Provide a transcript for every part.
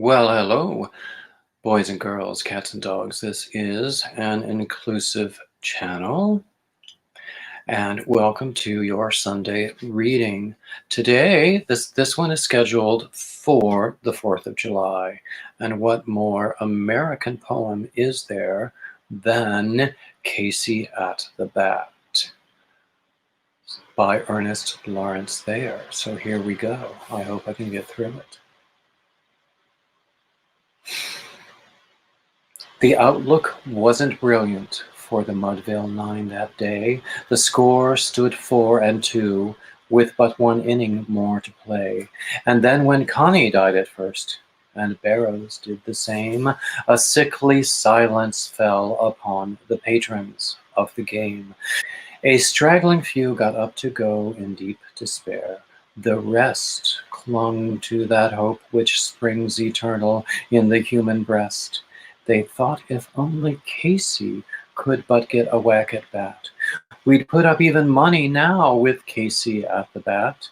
Well, hello, boys and girls, cats and dogs. This is an inclusive channel, and welcome to your Sunday reading. Today, this one is scheduled for the 4th of July, and what more American poem is there than Casey at the Bat by Ernest Lawrence Thayer. So here we go. I hope I can get through it. The outlook wasn't brilliant for the Mudville Nine that day. The score stood 4-2, with but one inning more to play. And then when Connie died at first, and Barrows did the same, a sickly silence fell upon the patrons of the game. A straggling few got up to go in deep despair. The rest clung to that hope which springs eternal in the human breast. They thought if only Casey could but get a whack at bat, we'd put up even money now with Casey at the bat.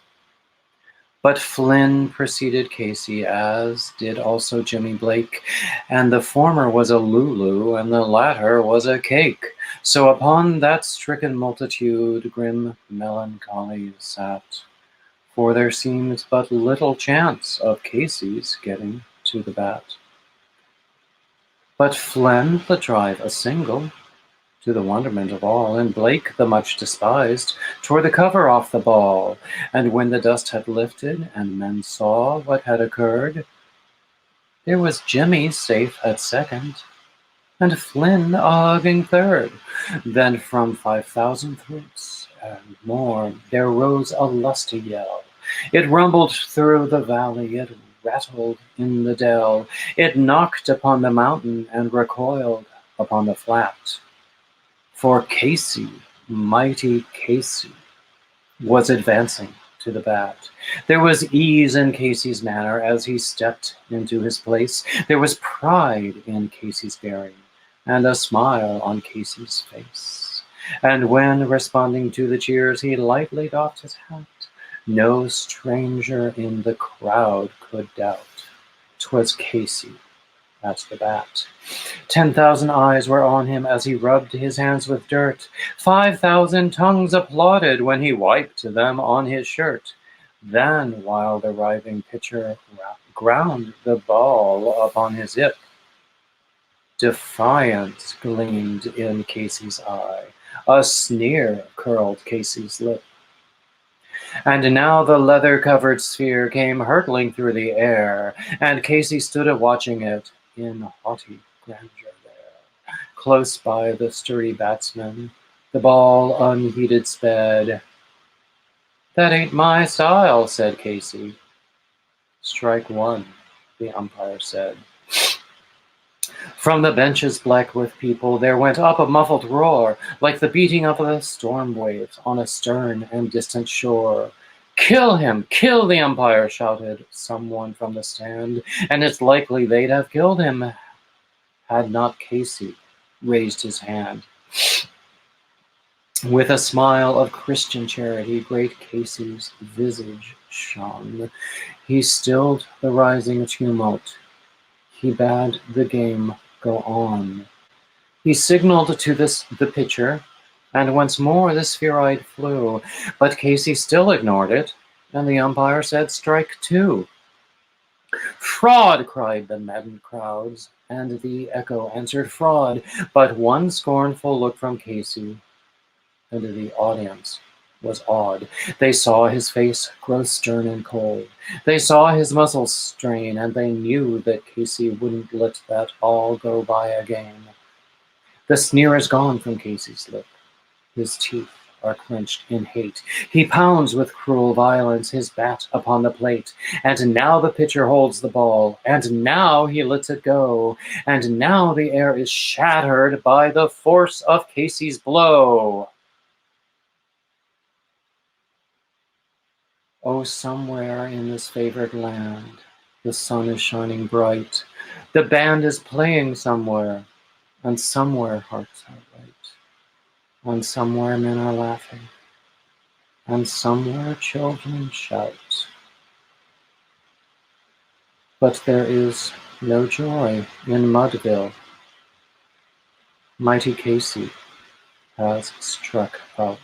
But Flynn preceded Casey, as did also Jimmy Blake, and the former was a Lulu, and the latter was a cake. So upon that stricken multitude grim melancholy sat, for there seemed but little chance of Casey's getting to the bat. But Flynn let drive a single, to the wonderment of all, and Blake, the much despised, tore the cover off the ball. And when the dust had lifted, and men saw what had occurred, there was Jimmy safe at second, and Flynn a hugging third. Then from 5,000 throats and more there rose a lusty yell. It rumbled through the valley, it rattled in the dell, it knocked upon the mountain and recoiled upon the flat. For Casey, mighty Casey, was advancing to the bat. There was ease in Casey's manner as he stepped into his place. There was pride in Casey's bearing, and a smile on Casey's face. And when, responding to the cheers, he lightly doffed his hat, no stranger in the crowd could doubt 'twas Casey at the bat. 10,000 eyes were on him as he rubbed his hands with dirt. 5,000 tongues applauded when he wiped them on his shirt. Then, while the writhing pitcher ground the ball upon his hip, defiance gleamed in Casey's eye. A sneer curled Casey's lip. And now the leather-covered sphere came hurtling through the air, and Casey stood a-watching it in haughty grandeur there. Close by the sturdy batsman, the ball unheeded sped. "That ain't my style," said Casey. "Strike one," the umpire said. From the benches black with people there went up a muffled roar, like the beating of the storm waves on a stern and distant shore. "Kill him! Kill!" the umpire shouted someone from the stand, and it's likely they'd have killed him had not Casey raised his hand. With a smile of Christian charity, great Casey's visage shone. He stilled the rising tumult. He bade the game go on. He signaled to the pitcher, and once more the spheroid flew. But Casey still ignored it, and the umpire said, "Strike two." "Fraud!" cried the maddened crowds, and the echo answered, "Fraud!" But one scornful look from Casey, and the audience was awed. They saw his face grow stern and cold. They saw his muscles strain, and they knew that Casey wouldn't let that all go by again. The sneer is gone from Casey's lip. His teeth are clenched in hate. He pounds with cruel violence his bat upon the plate. And now the pitcher holds the ball, and now he lets it go, and now the air is shattered by the force of Casey's blow. Oh, somewhere in this favored land, the sun is shining bright. The band is playing somewhere, and somewhere hearts are light. And somewhere men are laughing, and somewhere children shout. But there is no joy in Mudville. Mighty Casey has struck out.